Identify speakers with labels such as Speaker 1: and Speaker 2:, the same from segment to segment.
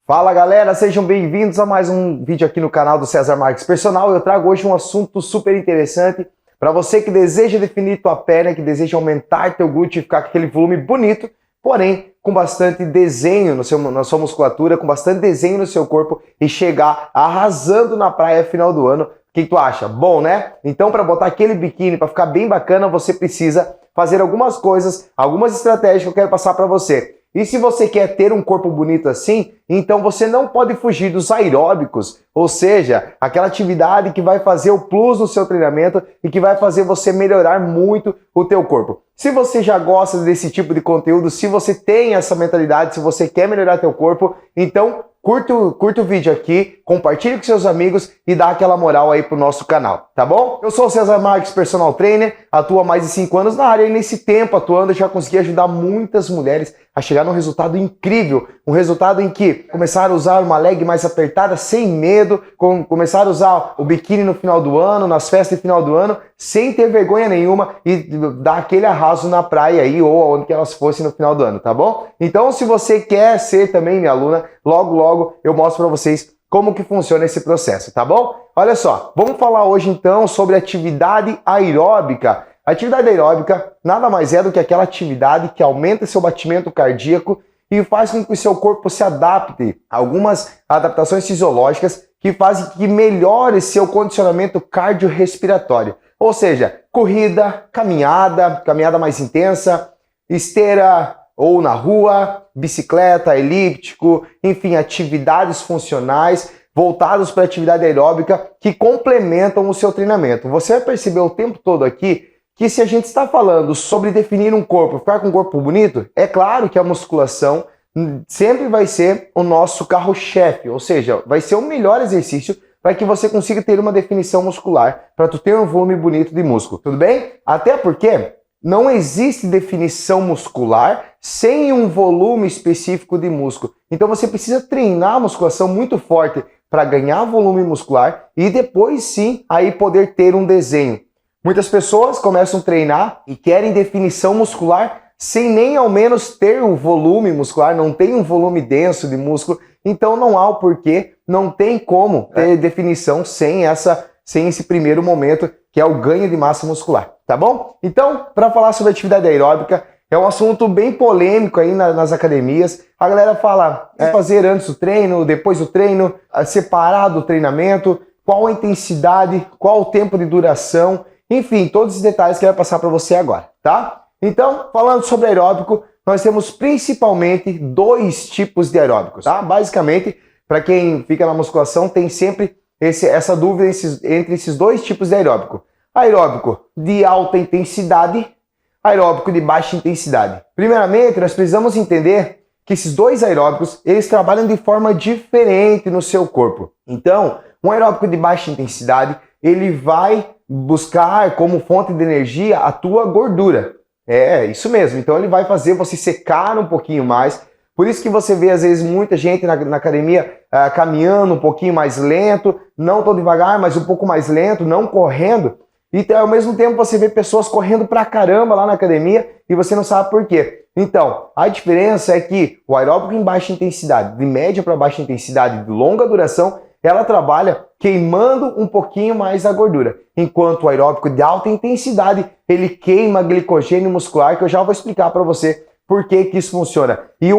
Speaker 1: Fala galera, sejam bem-vindos a mais um vídeo aqui no canal do César Marques Personal. Eu trago hoje um assunto super interessante para você que deseja definir tua perna, que deseja aumentar teu glúteo e ficar com aquele volume bonito, porém com bastante desenho na sua musculatura, com bastante desenho no seu corpo e chegar arrasando na praia final do ano. O que tu acha? Bom, né? Então, para botar aquele biquíni, para ficar bem bacana, você precisa fazer algumas coisas, algumas estratégias que eu quero passar para você. E se você quer ter um corpo bonito assim, então você não pode fugir dos aeróbicos, ou seja, aquela atividade que vai fazer o plus no seu treinamento e que vai fazer você melhorar muito o teu corpo. Se você já gosta desse tipo de conteúdo, se você tem essa mentalidade, se você quer melhorar teu corpo, então curta o vídeo aqui, compartilhe com seus amigos e dá aquela moral aí pro nosso canal, tá bom? Eu sou o César Marques, personal trainer, atuo há mais de 5 anos na área e nesse tempo atuando eu já consegui ajudar muitas mulheres a chegar num resultado incrível, um resultado em que começaram a usar uma leg mais apertada sem medo, começaram a usar o biquíni no final do ano, nas festas de final do ano, sem ter vergonha nenhuma e dar aquele arraso na praia aí ou onde que elas fossem no final do ano, tá bom? Então, se você quer ser também minha aluna, logo eu mostro para vocês como que funciona esse processo, tá bom? Olha só, vamos falar hoje então sobre atividade aeróbica. A atividade aeróbica nada mais é do que aquela atividade que aumenta seu batimento cardíaco e faz com que o seu corpo se adapte a algumas adaptações fisiológicas que fazem que melhore seu condicionamento cardiorrespiratório. Ou seja, corrida, caminhada mais intensa, esteira ou na rua, bicicleta, elíptico, enfim, atividades funcionais voltadas para a atividade aeróbica que complementam o seu treinamento. Você vai perceber o tempo todo aqui que se a gente está falando sobre definir um corpo, ficar com um corpo bonito, é claro que a musculação sempre vai ser o nosso carro-chefe, ou seja, vai ser o melhor exercício para que você consiga ter uma definição muscular, para tu ter um volume bonito de músculo, tudo bem? Até porque não existe definição muscular sem um volume específico de músculo. Então você precisa treinar a musculação muito forte para ganhar volume muscular e depois sim aí poder ter um desenho. Muitas pessoas começam a treinar e querem definição muscular sem nem ao menos ter o volume muscular, não tem um volume denso de músculo, então não há o porquê, não tem como ter definição sem esse primeiro momento, que é o ganho de massa muscular, tá bom? Então, para falar sobre atividade aeróbica, é um assunto bem polêmico aí nas academias. A galera fala fazer antes do treino, depois do treino, separado do treinamento, qual a intensidade, qual o tempo de duração, enfim, todos os detalhes que eu vou passar para você agora, tá? Então, falando sobre aeróbico, nós temos principalmente 2 tipos de aeróbicos, tá? Basicamente, para quem fica na musculação, tem sempre essa dúvida entre esses 2 tipos de aeróbico. Aeróbico de alta intensidade, aeróbico de baixa intensidade. Primeiramente, nós precisamos entender que esses 2 aeróbicos, eles trabalham de forma diferente no seu corpo. Então, um aeróbico de baixa intensidade, ele vai buscar como fonte de energia a tua gordura. É, isso mesmo. Então ele vai fazer você secar um pouquinho mais. Por isso que você vê às vezes muita gente na academia caminhando um pouquinho mais lento, não tão devagar, mas um pouco mais lento, não correndo. E ao mesmo tempo você vê pessoas correndo pra caramba lá na academia e você não sabe por quê. Então, a diferença é que o aeróbico em baixa intensidade, de média para baixa intensidade, de longa duração, ela trabalha queimando um pouquinho mais a gordura. Enquanto o aeróbico de alta intensidade, ele queima glicogênio muscular, que eu já vou explicar para você por que isso funciona. E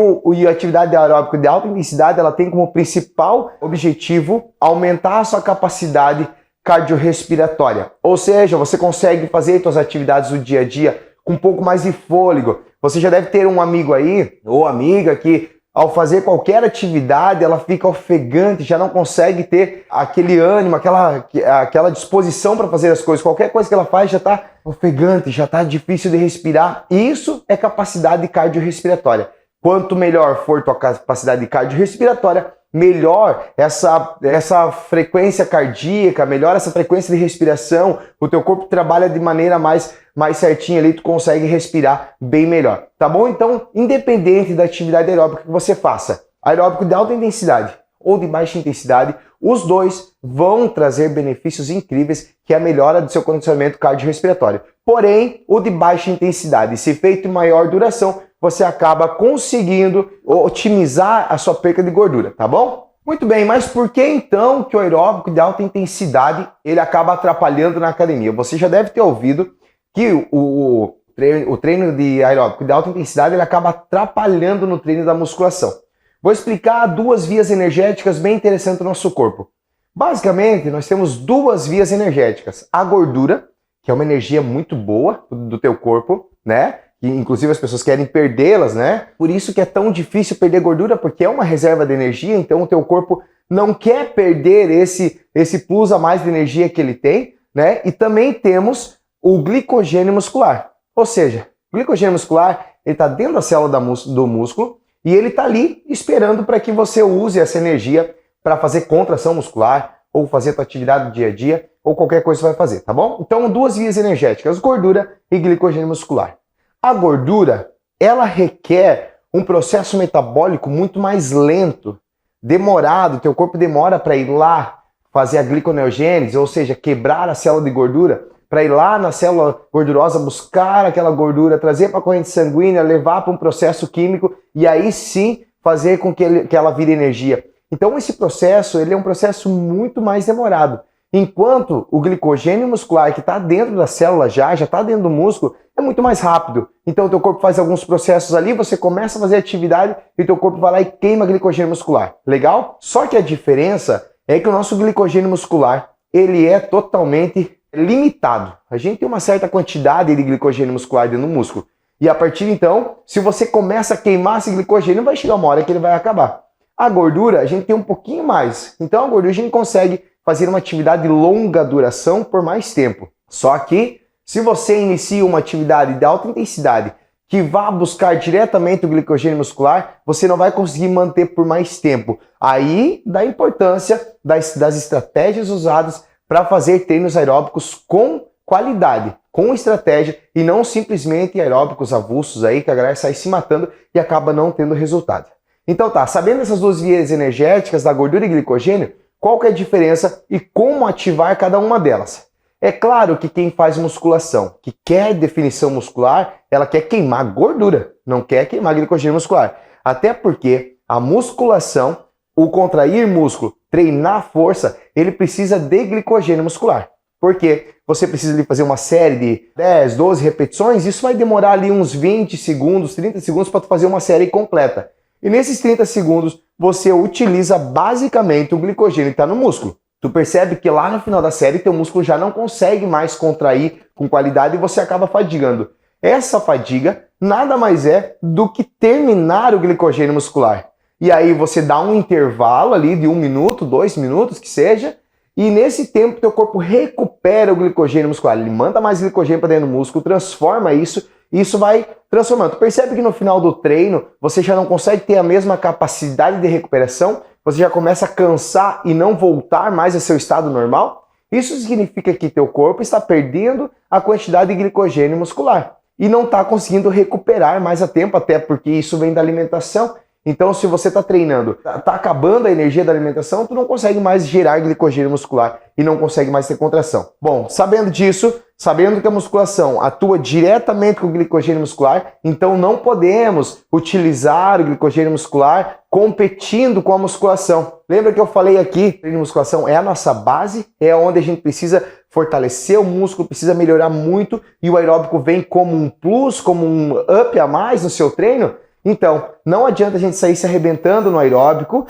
Speaker 1: a atividade aeróbica de alta intensidade, ela tem como principal objetivo aumentar a sua capacidade cardiorrespiratória. Ou seja, você consegue fazer suas atividades do dia a dia com um pouco mais de fôlego. Você já deve ter um amigo aí, ou amiga, que ao fazer qualquer atividade, ela fica ofegante, já não consegue ter aquele ânimo, aquela disposição para fazer as coisas. Qualquer coisa que ela faz já está ofegante, já está difícil de respirar. Isso é capacidade cardiorrespiratória. Quanto melhor for tua capacidade cardiorrespiratória, melhor essa frequência cardíaca, melhor essa frequência de respiração, o teu corpo trabalha de maneira mais certinha ali, tu consegue respirar bem melhor, tá bom? Então, independente da atividade aeróbica que você faça, aeróbico de alta intensidade ou de baixa intensidade, os 2 vão trazer benefícios incríveis, que é a melhora do seu condicionamento cardiorrespiratório. Porém, o de baixa intensidade, se feito em maior duração, você acaba conseguindo otimizar a sua perca de gordura, tá bom? Muito bem, mas por que então que o aeróbico de alta intensidade ele acaba atrapalhando na academia? Você já deve ter ouvido que o treino de aeróbico de alta intensidade ele acaba atrapalhando no treino da musculação. Vou explicar duas vias energéticas bem interessantes do nosso corpo. Basicamente, nós temos duas vias energéticas. A gordura, que é uma energia muito boa do teu corpo, né? E, inclusive as pessoas querem perdê-las, né? Por isso que é tão difícil perder gordura, porque é uma reserva de energia, então o teu corpo não quer perder esse plus a mais de energia que ele tem, né? E também temos o glicogênio muscular. Ou seja, o glicogênio muscular, ele está dentro da célula do músculo e ele está ali esperando para que você use essa energia para fazer contração muscular ou fazer a tua atividade do dia a dia ou qualquer coisa que você vai fazer, tá bom? Então, duas vias energéticas, gordura e glicogênio muscular. A gordura, ela requer um processo metabólico muito mais lento, demorado, teu corpo demora para ir lá fazer a gliconeogênese, ou seja, quebrar a célula de gordura, para ir lá na célula gordurosa, buscar aquela gordura, trazer para a corrente sanguínea, levar para um processo químico e aí sim fazer com que ela vire energia. Então esse processo ele é um processo muito mais demorado. Enquanto o glicogênio muscular que está dentro da célula já está dentro do músculo, é muito mais rápido. Então o teu corpo faz alguns processos ali, você começa a fazer atividade e o teu corpo vai lá e queima glicogênio muscular. Legal? Só que a diferença é que o nosso glicogênio muscular, ele é totalmente limitado. A gente tem uma certa quantidade de glicogênio muscular dentro do músculo. E a partir então, se você começa a queimar esse glicogênio, vai chegar uma hora que ele vai acabar. A gordura, a gente tem um pouquinho mais. Então a gordura a gente consegue fazer uma atividade de longa duração por mais tempo. Só que, se você inicia uma atividade de alta intensidade que vá buscar diretamente o glicogênio muscular, você não vai conseguir manter por mais tempo. Aí, da importância das estratégias usadas para fazer treinos aeróbicos com qualidade, com estratégia e não simplesmente aeróbicos avulsos aí que a galera sai se matando e acaba não tendo resultado. Então tá, sabendo essas duas vias energéticas da gordura e glicogênio, qual que é a diferença e como ativar cada uma delas? É claro que quem faz musculação, que quer definição muscular, ela quer queimar gordura, não quer queimar glicogênio muscular. Até porque a musculação, o contrair músculo, treinar força, ele precisa de glicogênio muscular. Porque você precisa de fazer uma série de 10, 12 repetições, isso vai demorar ali uns 20 segundos, 30 segundos para fazer uma série completa. E nesses 30 segundos, você utiliza basicamente o glicogênio que está no músculo. Tu percebe que lá no final da série, teu músculo já não consegue mais contrair com qualidade e você acaba fadigando. Essa fadiga nada mais é do que terminar o glicogênio muscular. E aí você dá um intervalo ali de 1 minuto, 2 minutos, que seja, e nesse tempo teu corpo recupera o glicogênio muscular. Ele manda mais glicogênio para dentro do músculo, transforma isso, e isso vai transformando. Tu percebe que no final do treino, você já não consegue ter a mesma capacidade de recuperação, você já começa a cansar e não voltar mais ao seu estado normal? Isso significa que teu corpo está perdendo a quantidade de glicogênio muscular e não está conseguindo recuperar mais a tempo, até porque isso vem da alimentação. Então, se você está treinando, está acabando a energia da alimentação, tu não consegue mais gerar glicogênio muscular e não consegue mais ter contração. Bom, sabendo disso, sabendo que a musculação atua diretamente com o glicogênio muscular, então não podemos utilizar o glicogênio muscular competindo com a musculação. Lembra que eu falei aqui, treino de musculação é a nossa base, é onde a gente precisa fortalecer o músculo, precisa melhorar muito e o aeróbico vem como um plus, como um up a mais no seu treino? Então, não adianta a gente sair se arrebentando no aeróbico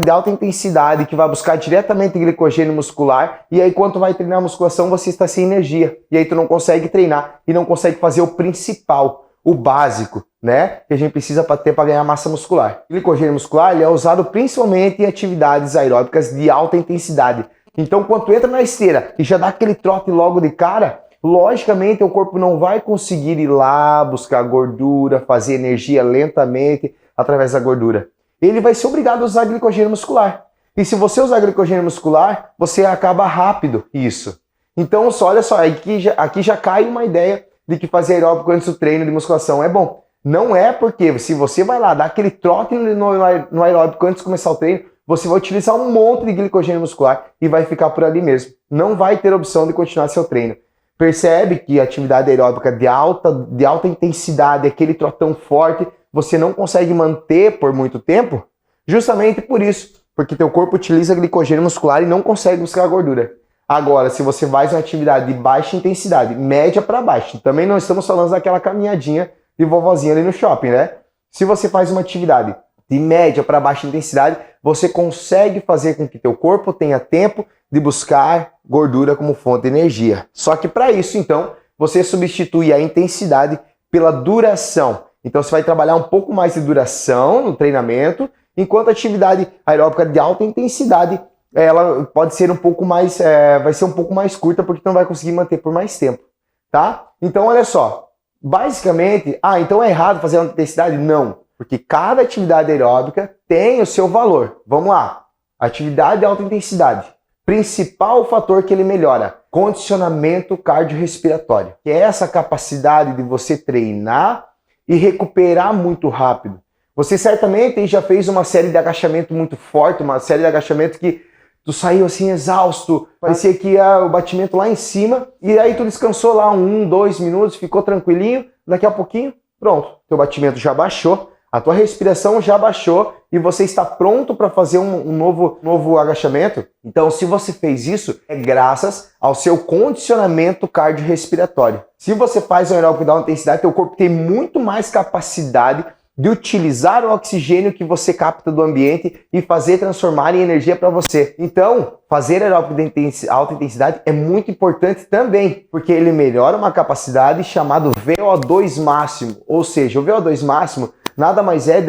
Speaker 1: de alta intensidade, que vai buscar diretamente glicogênio muscular, e aí quando tu vai treinar a musculação, você está sem energia, e aí tu não consegue treinar, e não consegue fazer o principal, o básico, né? Que a gente precisa ter para ganhar massa muscular. O glicogênio muscular ele é usado principalmente em atividades aeróbicas de alta intensidade. Então, quando tu entra na esteira e já dá aquele trote logo de cara, logicamente, o corpo não vai conseguir ir lá buscar gordura, fazer energia lentamente através da gordura. Ele vai ser obrigado a usar glicogênio muscular. E se você usar glicogênio muscular, você acaba rápido isso. Então, olha só, aqui já cai uma ideia de que fazer aeróbico antes do treino de musculação é bom. Não é porque se você vai lá dar aquele trote no aeróbico antes de começar o treino, você vai utilizar um monte de glicogênio muscular e vai ficar por ali mesmo. Não vai ter opção de continuar seu treino. Percebe que a atividade aeróbica de alta intensidade, aquele trotão forte, você não consegue manter por muito tempo? Justamente por isso, porque teu corpo utiliza glicogênio muscular e não consegue buscar gordura. Agora, se você faz uma atividade de baixa intensidade, média para baixo, também não estamos falando daquela caminhadinha de vovozinha ali no shopping, né? Se você faz uma atividade de média para baixa intensidade, você consegue fazer com que teu corpo tenha tempo de buscar gordura como fonte de energia. Só que para isso, então, você substitui a intensidade pela duração. Então você vai trabalhar um pouco mais de duração no treinamento, enquanto a atividade aeróbica de alta intensidade, ela pode ser um pouco mais, vai ser um pouco mais curta, porque não vai conseguir manter por mais tempo, tá? Então olha só, basicamente, então é errado fazer alta intensidade? Não, porque cada atividade aeróbica tem o seu valor. Vamos lá, atividade de alta intensidade. Principal fator que ele melhora, condicionamento cardiorrespiratório, que é essa capacidade de você treinar e recuperar muito rápido. Você certamente já fez uma série de agachamento muito forte, uma série de agachamento que tu saiu assim exausto, parecia que ia o batimento lá em cima, e aí tu descansou lá 1, 2 minutos, ficou tranquilinho, daqui a pouquinho, pronto, teu batimento já baixou, a tua respiração já baixou e você está pronto para fazer um novo agachamento. Então, se você fez isso, é graças ao seu condicionamento cardiorrespiratório. Se você faz um aeróbico de alta intensidade, teu corpo tem muito mais capacidade de utilizar o oxigênio que você capta do ambiente e fazer transformar em energia para você. Então, fazer aeróbico de alta intensidade é muito importante também, porque ele melhora uma capacidade chamada VO2 máximo, ou seja, o VO2 máximo nada mais é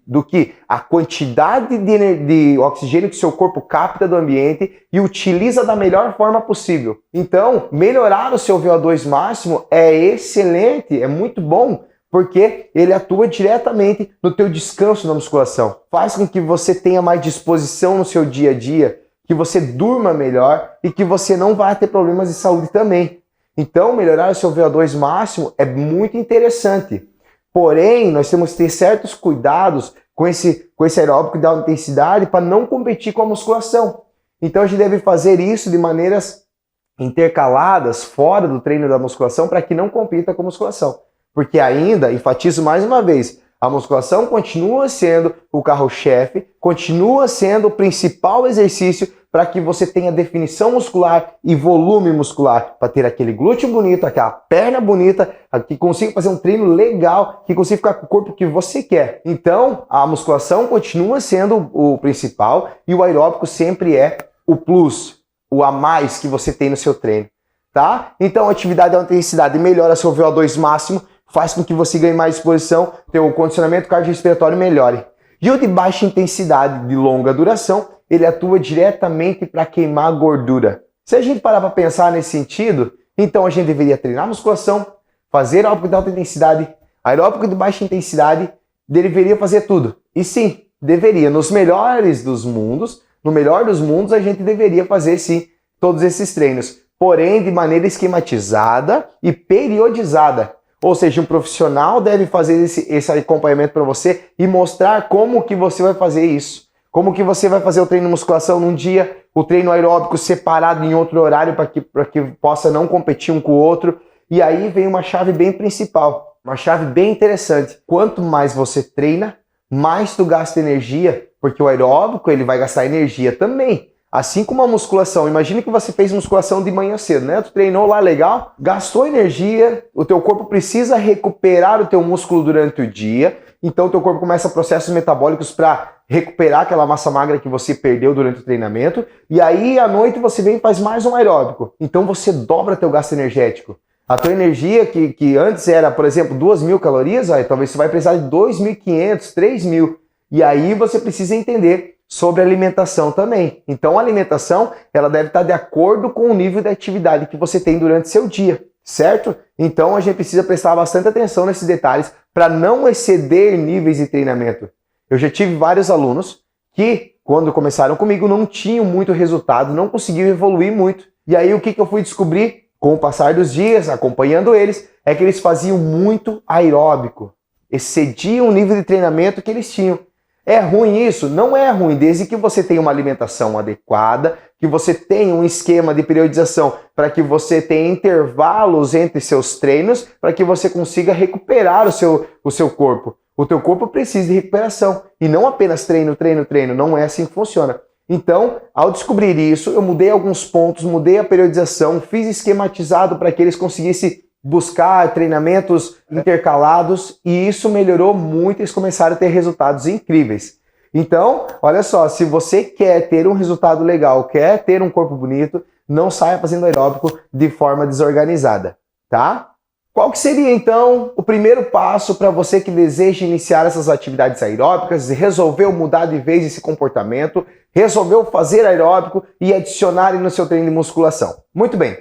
Speaker 1: do que a quantidade de oxigênio que seu corpo capta do ambiente e utiliza da melhor forma possível. Então, melhorar o seu VO2 máximo é excelente, é muito bom, porque ele atua diretamente no teu descanso na musculação. Faz com que você tenha mais disposição no seu dia a dia, que você durma melhor e que você não vai ter problemas de saúde também. Então, melhorar o seu VO2 máximo é muito interessante. Porém, nós temos que ter certos cuidados com esse aeróbico de alta intensidade para não competir com a musculação. Então a gente deve fazer isso de maneiras intercaladas, fora do treino da musculação, para que não compita com a musculação. Porque ainda, enfatizo mais uma vez, a musculação continua sendo o carro-chefe, continua sendo o principal exercício para que você tenha definição muscular e volume muscular, para ter aquele glúteo bonito, aquela perna bonita, que consiga fazer um treino legal, que consiga ficar com o corpo que você quer. Então, a musculação continua sendo o principal e o aeróbico sempre é o plus, o a mais que você tem no seu treino, tá? Então, a atividade de alta intensidade melhora seu VO2 máximo, faz com que você ganhe mais disposição, teu condicionamento cardiorrespiratório melhore. E o de baixa intensidade de longa duração, ele atua diretamente para queimar gordura. Se a gente parar para pensar nesse sentido, então a gente deveria treinar musculação, fazer aeróbico de alta intensidade, aeróbico de baixa intensidade, deveria fazer tudo. E sim, deveria. Nos melhores dos mundos, no melhor dos mundos, a gente deveria fazer sim todos esses treinos. Porém, de maneira esquematizada e periodizada. Ou seja, um profissional deve fazer esse acompanhamento para você e mostrar como que você vai fazer isso. Como que você vai fazer o treino de musculação num dia, o treino aeróbico separado em outro horário para que possa não competir um com o outro. E aí vem uma chave bem principal, uma chave bem interessante. Quanto mais você treina, mais tu gasta energia, porque o aeróbico ele vai gastar energia também. Assim como a musculação, imagine que você fez musculação de manhã cedo, né? Tu treinou lá legal, gastou energia, o teu corpo precisa recuperar o teu músculo durante o dia, então o teu corpo começa processos metabólicos para recuperar aquela massa magra que você perdeu durante o treinamento, e aí à noite você vem e faz mais um aeróbico, então você dobra teu gasto energético. A tua energia que antes era, por exemplo, 2.000 calorias, talvez você vai precisar de 2.500, 3.000, e aí você precisa entender sobre alimentação também. Então a alimentação ela deve estar de acordo com o nível de atividade que você tem durante seu dia, certo? Então a gente precisa prestar bastante atenção nesses detalhes para não exceder níveis de treinamento. Eu já tive vários alunos que, quando começaram comigo, não tinham muito resultado, não conseguiam evoluir muito. E aí o que eu fui descobrir com o passar dos dias, acompanhando eles, é que eles faziam muito aeróbico, excediam o nível de treinamento que eles tinham. É ruim isso? Não é ruim, desde que você tenha uma alimentação adequada, que você tenha um esquema de periodização, para que você tenha intervalos entre seus treinos, para que você consiga recuperar o seu corpo. O teu corpo precisa de recuperação, e não apenas treino, treino, treino, não é assim que funciona. Então, ao descobrir isso, eu mudei alguns pontos, mudei a periodização, fiz esquematizado para que eles conseguissem buscar treinamentos intercalados e isso melhorou muito, eles começaram a ter resultados incríveis. Então, olha só, se você quer ter um resultado legal, quer ter um corpo bonito, não saia fazendo aeróbico de forma desorganizada, tá? Qual que seria então o primeiro passo para você que deseja iniciar essas atividades aeróbicas e resolveu mudar de vez esse comportamento, resolveu fazer aeróbico e adicionar no seu treino de musculação? Muito bem.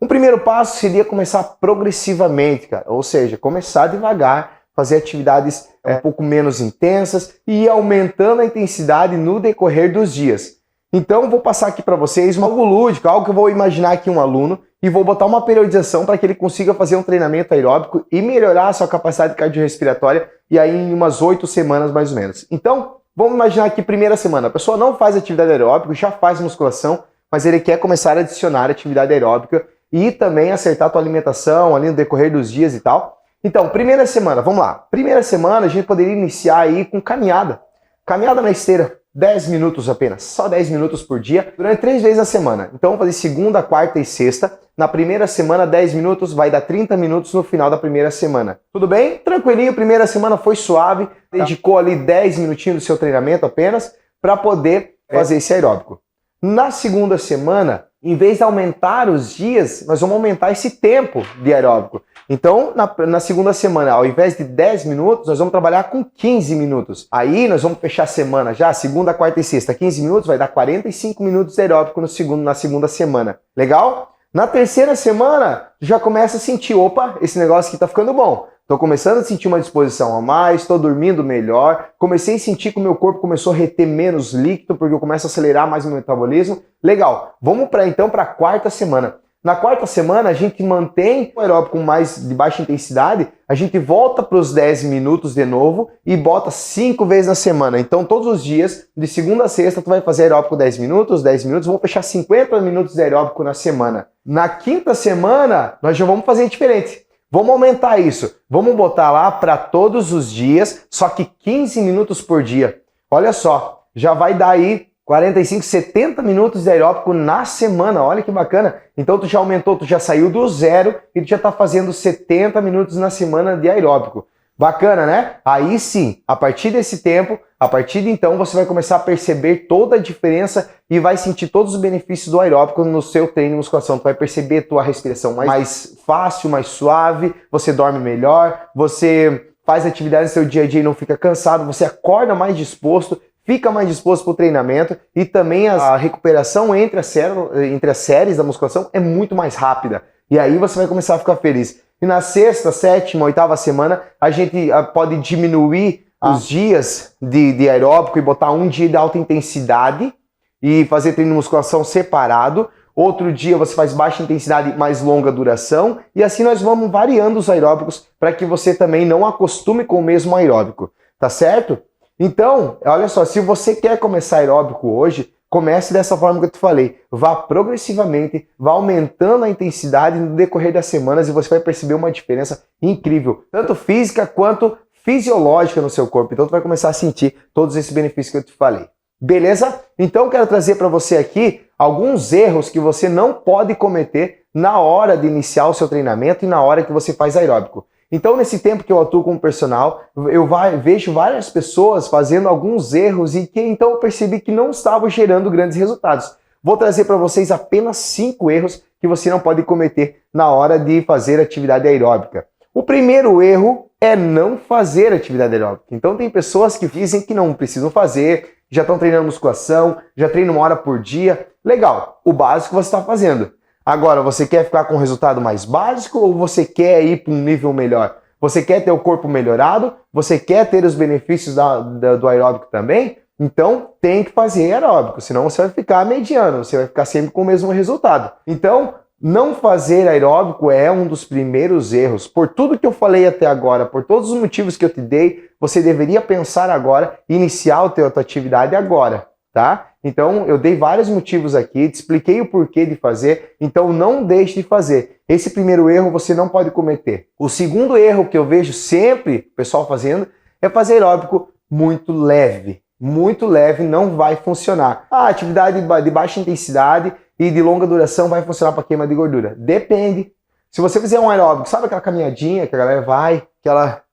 Speaker 1: Um primeiro passo seria começar progressivamente, cara, ou seja, começar devagar, fazer atividades um pouco menos intensas e ir aumentando a intensidade no decorrer dos dias. Então, vou passar aqui para vocês algo lúdico, algo que eu vou imaginar aqui um aluno e vou botar uma periodização para que ele consiga fazer um treinamento aeróbico e melhorar a sua capacidade cardiorrespiratória e aí em umas 8 semanas mais ou menos. Então, vamos imaginar aqui primeira semana, a pessoa não faz atividade aeróbica, já faz musculação, mas ele quer começar a adicionar atividade aeróbica e também acertar a tua alimentação ali no decorrer dos dias e tal. Então, primeira semana, vamos lá. Primeira semana a gente poderia iniciar aí com caminhada. Caminhada na esteira, 10 minutos apenas, só 10 minutos por dia, durante 3 vezes na semana. Então, vamos fazer segunda, quarta e sexta. Na primeira semana, 10 minutos, vai dar 30 minutos no final da primeira semana. Tudo bem? Tranquilinho, primeira semana foi suave, dedicou ali 10 minutinhos do seu treinamento apenas para poder fazer esse aeróbico. Na segunda semana, em vez de aumentar os dias, nós vamos aumentar esse tempo de aeróbico. Então, na segunda semana, ao invés de 10 minutos, nós vamos trabalhar com 15 minutos. Aí, nós vamos fechar a semana já, segunda, quarta e sexta, 15 minutos, vai dar 45 minutos de aeróbico na segunda semana. Legal? Na terceira semana, já começa a sentir, opa, esse negócio aqui tá ficando bom. Estou começando a sentir uma disposição a mais, estou dormindo melhor, comecei a sentir que o meu corpo começou a reter menos líquido, porque eu começo a acelerar mais o meu metabolismo. Legal, vamos então para a quarta semana. Na quarta semana, a gente mantém o aeróbico mais de baixa intensidade, a gente volta para os 10 minutos de novo e bota 5 vezes na semana. Então, todos os dias, de segunda a sexta, tu vai fazer aeróbico 10 minutos, vamos fechar 50 minutos de aeróbico na semana. Na quinta semana, nós já vamos fazer diferente. Vamos aumentar isso. Vamos botar lá para todos os dias, só que 15 minutos por dia. Olha só, já vai dar aí 45, 70 minutos de aeróbico na semana. Olha que bacana. Então tu já aumentou, tu já saiu do zero e tu já está fazendo 70 minutos na semana de aeróbico. Bacana, né? Aí sim, a partir desse tempo, a partir de então, você vai começar a perceber toda a diferença e vai sentir todos os benefícios do aeróbico no seu treino de musculação. Tu vai perceber a tua respiração mais fácil, mais suave, você dorme melhor, você faz atividade no seu dia a dia e não fica cansado, você acorda mais disposto, fica mais disposto para o treinamento e também a recuperação entre as séries da musculação é muito mais rápida. E aí você vai começar a ficar feliz. E na sexta, sétima, oitava semana, a gente pode diminuir os dias de aeróbico e botar um dia de alta intensidade e fazer treino de musculação separado. Outro dia você faz baixa intensidade, mais longa duração. E assim nós vamos variando os aeróbicos para que você também não acostume com o mesmo aeróbico. Tá certo? Então, olha só, se você quer começar aeróbico hoje, comece dessa forma que eu te falei. Vá progressivamente, vá aumentando a intensidade no decorrer das semanas e você vai perceber uma diferença incrível, tanto física quanto fisiológica no seu corpo. Então, tu vai começar a sentir todos esses benefícios que eu te falei. Beleza? Então, eu quero trazer para você aqui alguns erros que você não pode cometer na hora de iniciar o seu treinamento e na hora que você faz aeróbico. Então, nesse tempo que eu atuo como personal, eu vejo várias pessoas fazendo alguns erros e que então eu percebi que não estavam gerando grandes resultados. Vou trazer para vocês apenas 5 erros que você não pode cometer na hora de fazer atividade aeróbica. O primeiro erro é não fazer atividade aeróbica. Então, tem pessoas que dizem que não precisam fazer, já estão treinando musculação, já treinam 1 hora por dia. Legal, o básico você está fazendo. Agora, você quer ficar com um resultado mais básico ou você quer ir para um nível melhor? Você quer ter o corpo melhorado? Você quer ter os benefícios do aeróbico também? Então, tem que fazer aeróbico, senão você vai ficar mediano, você vai ficar sempre com o mesmo resultado. Então, Não fazer aeróbico é um dos primeiros erros. Por tudo que eu falei até agora, por todos os motivos que eu te dei, você deveria pensar agora, iniciar a tua atividade agora, tá? Então, eu dei vários motivos aqui, te expliquei o porquê de fazer, então não deixe de fazer. Esse primeiro erro você não pode cometer. O segundo erro que eu vejo sempre o pessoal fazendo é fazer aeróbico muito leve. Muito leve não vai funcionar. A atividade de baixa intensidade e de longa duração vai funcionar para queima de gordura. Depende. Se você fizer um aeróbico, sabe aquela caminhadinha que a galera vai,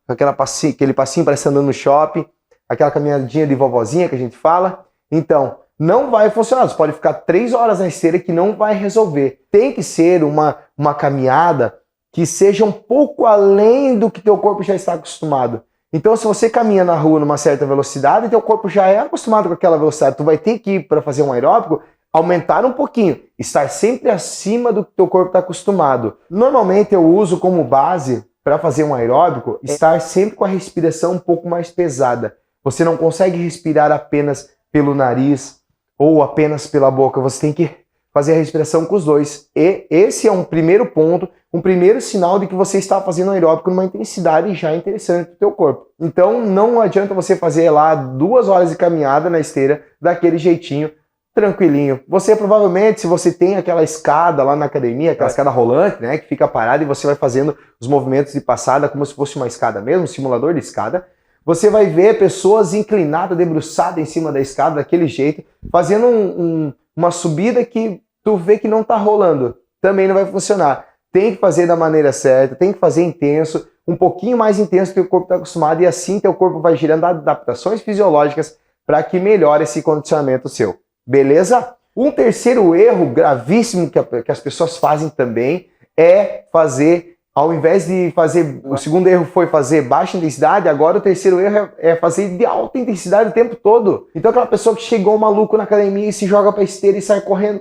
Speaker 1: aquele passinho parece andando no shopping, aquela caminhadinha de vovozinha que a gente fala? Então, não vai funcionar. Você pode ficar 3 horas na esteira que não vai resolver. Tem que ser uma caminhada que seja um pouco além do que teu corpo já está acostumado. Então, se você caminha na rua numa certa velocidade, teu corpo já é acostumado com aquela velocidade. Tu vai ter que ir para fazer um aeróbico, aumentar um pouquinho, estar sempre acima do que teu corpo está acostumado. Normalmente eu uso como base para fazer um aeróbico, estar sempre com a respiração um pouco mais pesada. Você não consegue respirar apenas pelo nariz ou apenas pela boca, você tem que fazer a respiração com os dois. E esse é um primeiro ponto, um primeiro sinal de que você está fazendo aeróbico numa intensidade já interessante para o teu corpo. Então não adianta você fazer lá 2 horas de caminhada na esteira daquele jeitinho, tranquilinho. Você provavelmente, se você tem aquela escada lá na academia, aquela escada rolante, né, que fica parada e você vai fazendo os movimentos de passada como se fosse uma escada mesmo, um simulador de escada, você vai ver pessoas inclinadas, debruçadas em cima da escada daquele jeito, fazendo uma subida que tu vê que não tá rolando. Também não vai funcionar. Tem que fazer da maneira certa, tem que fazer intenso, um pouquinho mais intenso do que o corpo está acostumado, e assim teu corpo vai gerando adaptações fisiológicas para que melhore esse condicionamento seu. Beleza? Um terceiro erro gravíssimo que as pessoas fazem também é fazer, ao invés de fazer, o segundo erro foi fazer baixa intensidade, agora o terceiro erro é fazer de alta intensidade o tempo todo. Então aquela pessoa que chegou maluco na academia e se joga pra esteira e sai correndo,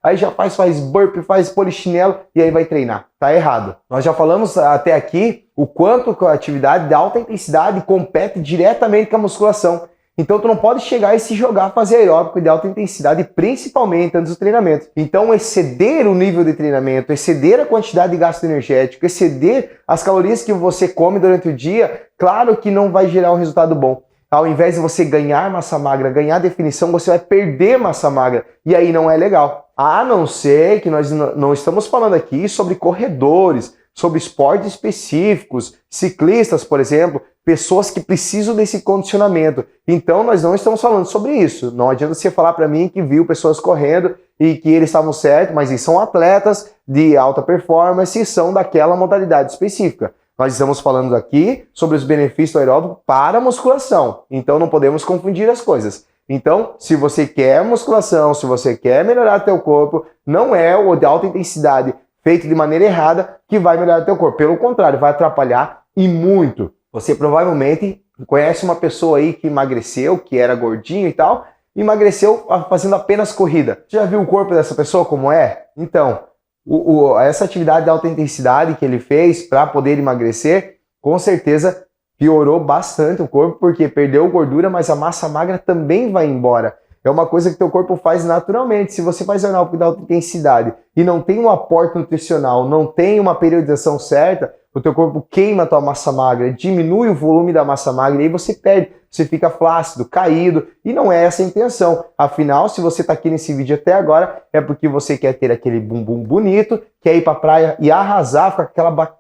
Speaker 1: aí já faz burpee, faz polichinelo e aí vai treinar. Tá errado. Nós já falamos até aqui o quanto a atividade de alta intensidade compete diretamente com a musculação. Então tu não pode chegar e se jogar a fazer aeróbico de alta intensidade, principalmente antes do treinamento. Então exceder o nível de treinamento, exceder a quantidade de gasto energético, exceder as calorias que você come durante o dia, claro que não vai gerar um resultado bom. Ao invés de você ganhar massa magra, ganhar definição, você vai perder massa magra. E aí não é legal. A não ser que nós não estamos falando aqui sobre corredores, sobre esportes específicos, ciclistas, por exemplo, pessoas que precisam desse condicionamento. Então nós não estamos falando sobre isso. Não adianta você falar para mim que viu pessoas correndo e que eles estavam certos, mas eles são atletas de alta performance e são daquela modalidade específica. Nós estamos falando aqui sobre os benefícios do aeróbico para a musculação. Então não podemos confundir as coisas. Então, se você quer musculação, se você quer melhorar teu corpo, não é o de alta intensidade feito de maneira errada que vai melhorar teu corpo. Pelo contrário, vai atrapalhar e muito. Você provavelmente conhece uma pessoa aí que emagreceu, que era gordinho e tal, emagreceu fazendo apenas corrida. Você já viu o corpo dessa pessoa como é? Então, essa atividade de alta intensidade que ele fez para poder emagrecer, com certeza piorou bastante o corpo, porque perdeu gordura, mas a massa magra também vai embora. É uma coisa que teu corpo faz naturalmente. Se você faz aeróbico de alta intensidade e não tem um aporte nutricional, não tem uma periodização certa, o teu corpo queima a tua massa magra, diminui o volume da massa magra e aí você perde. Você fica flácido, caído, e não é essa a intenção. Afinal, se você está aqui nesse vídeo até agora, é porque você quer ter aquele bumbum bonito, quer ir para a praia e arrasar com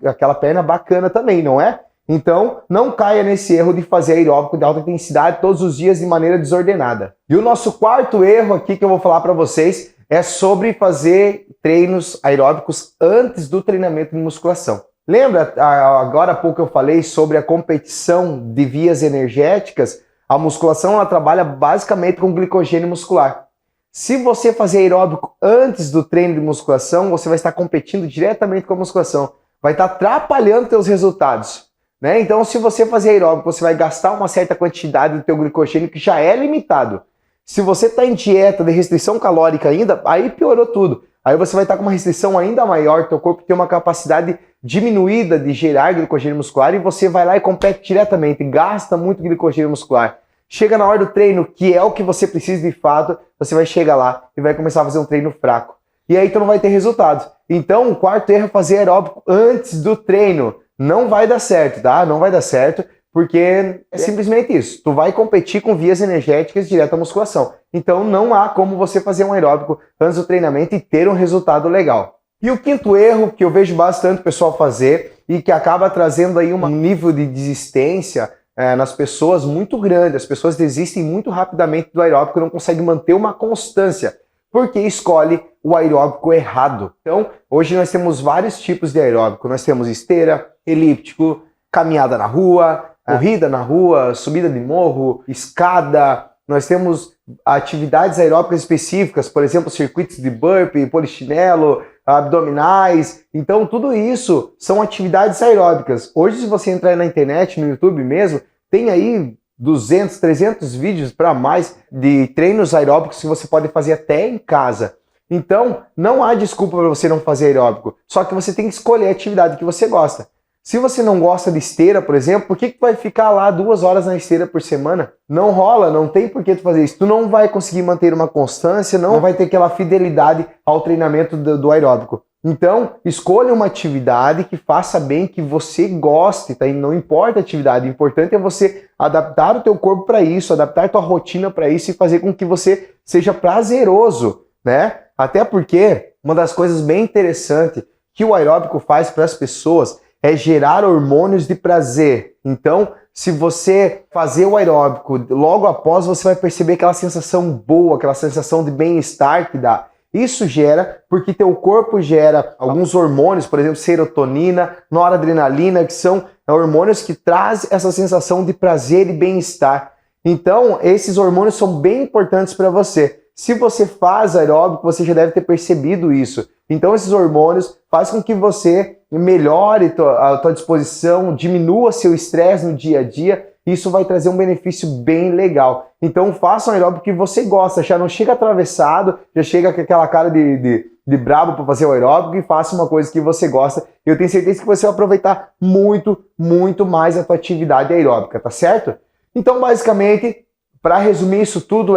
Speaker 1: aquela perna bacana também, não é? Então, não caia nesse erro de fazer aeróbico de alta intensidade todos os dias de maneira desordenada. E o nosso quarto erro aqui que eu vou falar para vocês é sobre fazer treinos aeróbicos antes do treinamento de musculação. Lembra, agora há pouco eu falei sobre a competição de vias energéticas? A musculação ela trabalha basicamente com glicogênio muscular. Se você fazer aeróbico antes do treino de musculação, você vai estar competindo diretamente com a musculação. Vai estar atrapalhando teus resultados. Né? Então, se você fazer aeróbico, você vai gastar uma certa quantidade do teu glicogênio que já é limitado. Se você está em dieta de restrição calórica ainda, aí piorou tudo. Aí você vai estar com uma restrição ainda maior, teu corpo tem uma capacidade diminuída de gerar glicogênio muscular e você vai lá e compete diretamente, gasta muito glicogênio muscular. Chega na hora do treino, que é o que você precisa de fato, você vai chegar lá e vai começar a fazer um treino fraco. e aí tu não vai ter resultado. Então, o quarto erro é fazer aeróbico antes do treino. Não vai dar certo, tá? Não vai dar certo, porque é simplesmente isso. Tu vai competir com vias energéticas direto à musculação. Então, não há como você fazer um aeróbico antes do treinamento e ter um resultado legal. E o quinto erro, que eu vejo bastante o pessoal fazer e que acaba trazendo aí um nível de desistência nas pessoas muito grande. As pessoas desistem muito rapidamente do aeróbico e não conseguem manter uma constância, porque escolhe o aeróbico errado. Então, hoje nós temos vários tipos de aeróbico. Nós temos esteira, elíptico, caminhada na rua, corrida na rua, subida de morro, escada. Nós temos atividades aeróbicas específicas, por exemplo, circuitos de burpee, polichinelo, abdominais. Então, tudo isso são atividades aeróbicas. Hoje, se você entrar na internet, no YouTube mesmo, tem aí 200, 300 vídeos para mais de treinos aeróbicos que você pode fazer até em casa. Então, não há desculpa para você não fazer aeróbico. Só que você tem que escolher a atividade que você gosta. Se você não gosta de esteira, por exemplo, por que tu vai ficar lá 2 horas na esteira por semana? Não rola, não tem por que tu fazer isso. Tu não vai conseguir manter uma constância, não vai ter aquela fidelidade ao treinamento do aeróbico. Então, escolha uma atividade que faça bem, que você goste, tá? E não importa a atividade, o importante é você adaptar o teu corpo para isso, adaptar a tua rotina para isso e fazer com que você seja prazeroso, né? Até porque uma das coisas bem interessantes que o aeróbico faz para as pessoas é gerar hormônios de prazer. Então, se você fazer o aeróbico, logo após você vai perceber aquela sensação boa, aquela sensação de bem-estar que dá. Isso gera porque teu corpo gera alguns hormônios, por exemplo, serotonina, noradrenalina, que são hormônios que trazem essa sensação de prazer e bem-estar. Então, esses hormônios são bem importantes para você. Se você faz aeróbico, você já deve ter percebido isso. Então, esses hormônios fazem com que você melhore a tua disposição, diminua seu estresse no dia a dia. Isso vai trazer um benefício bem legal. Então, faça um aeróbico que você gosta. Já não chega atravessado, já chega com aquela cara de brabo para fazer o aeróbico e faça uma coisa que você gosta. Eu tenho certeza que você vai aproveitar muito, muito mais a tua atividade aeróbica, tá certo? Então, basicamente, para resumir isso tudo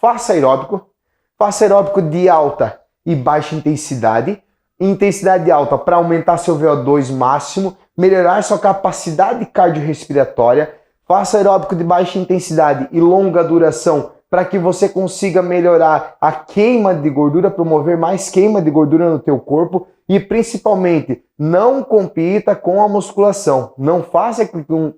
Speaker 1: faça aeróbico de alta e baixa intensidade. Intensidade alta para aumentar seu VO2 máximo, melhorar sua capacidade cardiorrespiratória. Faça aeróbico de baixa intensidade e longa duração para que você consiga melhorar a queima de gordura, promover mais queima de gordura no teu corpo e principalmente não compita com a musculação. Não faça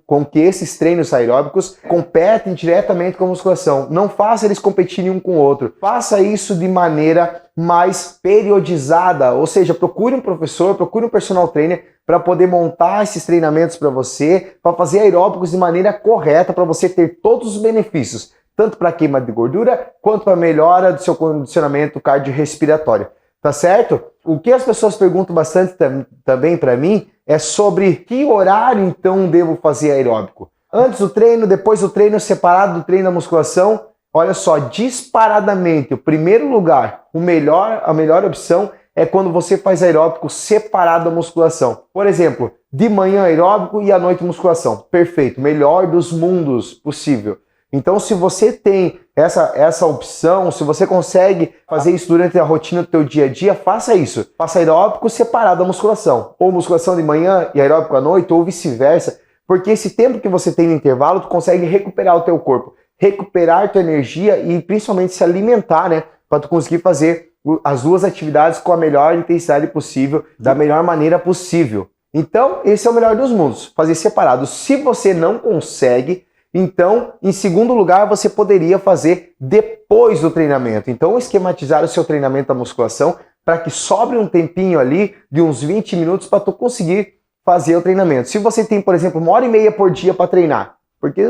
Speaker 1: com que esses treinos aeróbicos competem diretamente com a musculação. Não faça eles competirem um com o outro. Faça isso de maneira mais periodizada, ou seja, procure um professor, procure um personal trainer para poder montar esses treinamentos para você, para fazer aeróbicos de maneira correta, para você ter todos os benefícios, tanto para queima de gordura, quanto para melhora do seu condicionamento cardiorrespiratório. Tá certo? O que as pessoas perguntam bastante também para mim é sobre que horário então devo fazer aeróbico. Antes do treino, depois do treino, separado do treino da musculação. Olha só, disparadamente, o primeiro lugar, a melhor opção é quando você faz aeróbico separado da musculação. Por exemplo, de manhã aeróbico e à noite musculação. Perfeito, melhor dos mundos possível. Então, se você tem essa opção, se você consegue fazer isso durante a rotina do teu dia a dia, faça isso. Faça aeróbico separado da musculação. Ou musculação de manhã e aeróbico à noite, ou vice-versa. Porque esse tempo que você tem no intervalo, tu consegue recuperar o teu corpo. Recuperar tua energia e principalmente se alimentar, né? Para tu conseguir fazer as duas atividades com a melhor intensidade possível, da melhor maneira possível. Então, esse é o melhor dos mundos. Fazer separado. Se você não consegue, então, em segundo lugar, você poderia fazer depois do treinamento. Então, esquematizar o seu treinamento da musculação para que sobre um tempinho ali de uns 20 minutos para tu conseguir fazer o treinamento. Se você tem, por exemplo, 1h30 por dia para treinar, porque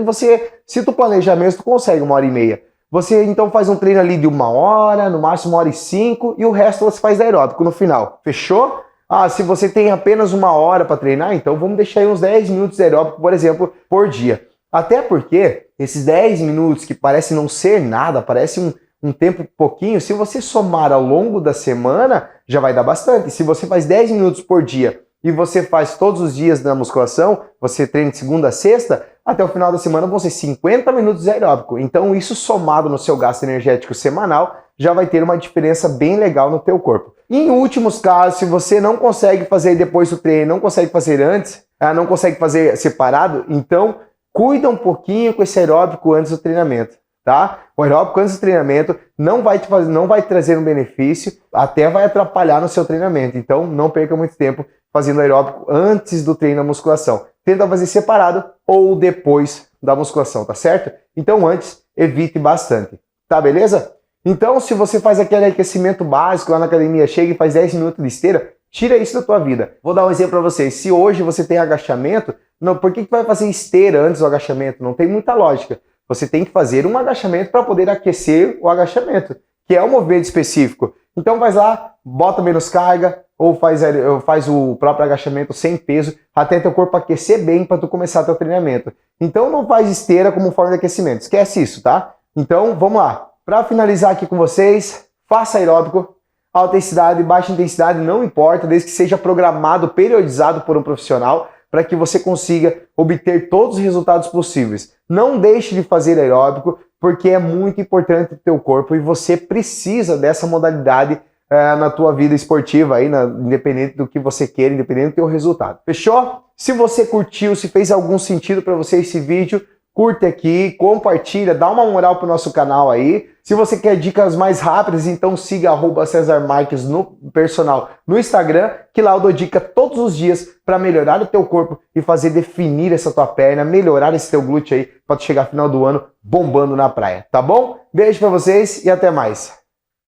Speaker 1: se tu planejar mesmo, tu consegue 1h30. Você então faz um treino ali de 1 hora, no máximo 1h05, e o resto você faz aeróbico no final. Fechou? Ah, se você tem apenas 1 hora para treinar, então vamos deixar aí uns 10 minutos de aeróbico, por exemplo, por dia. Até porque esses 10 minutos que parecem não ser nada, parece um tempo pouquinho, se você somar ao longo da semana, já vai dar bastante. Se você faz 10 minutos por dia e você faz todos os dias na musculação, você treina de segunda a sexta, até o final da semana vão ser 50 minutos de aeróbico. Então isso somado no seu gasto energético semanal, já vai ter uma diferença bem legal no teu corpo. Em últimos casos, se você não consegue fazer depois do treino, não consegue fazer antes, não consegue fazer separado, então cuida um pouquinho com esse aeróbico antes do treinamento, tá? O aeróbico antes do treinamento não vai trazer um benefício, até vai atrapalhar no seu treinamento. Então não perca muito tempo fazendo aeróbico antes do treino da musculação. Tenta fazer separado ou depois da musculação, tá certo? Então antes, evite bastante, tá beleza? Então se você faz aquele aquecimento básico lá na academia, chega e faz 10 minutos de esteira, tira isso da tua vida. Vou dar um exemplo para vocês. Se hoje você tem agachamento, por que vai fazer esteira antes do agachamento? Não tem muita lógica. Você tem que fazer um agachamento para poder aquecer o agachamento, que é um movimento específico. Então vai lá, bota menos carga, ou faz o próprio agachamento sem peso, até teu corpo aquecer bem para tu começar teu treinamento. Então não faz esteira como forma de aquecimento, esquece isso, tá? Então vamos lá. Para finalizar aqui com vocês, faça aeróbico, alta intensidade, baixa intensidade, não importa, desde que seja programado, periodizado por um profissional, para que você consiga obter todos os resultados possíveis. Não deixe de fazer aeróbico, porque é muito importante para o teu corpo e você precisa dessa modalidade na tua vida esportiva, aí, independente do que você queira, independente do teu resultado. Fechou? Se você curtiu, se fez algum sentido para você esse vídeo, curte aqui, compartilha, dá uma moral pro nosso canal aí. Se você quer dicas mais rápidas, então siga @CesarMarques no personal no Instagram, que lá eu dou dica todos os dias para melhorar o teu corpo e fazer definir essa tua perna, melhorar esse teu glúteo aí para tu chegar no final do ano bombando na praia, tá bom? Beijo para vocês e até mais.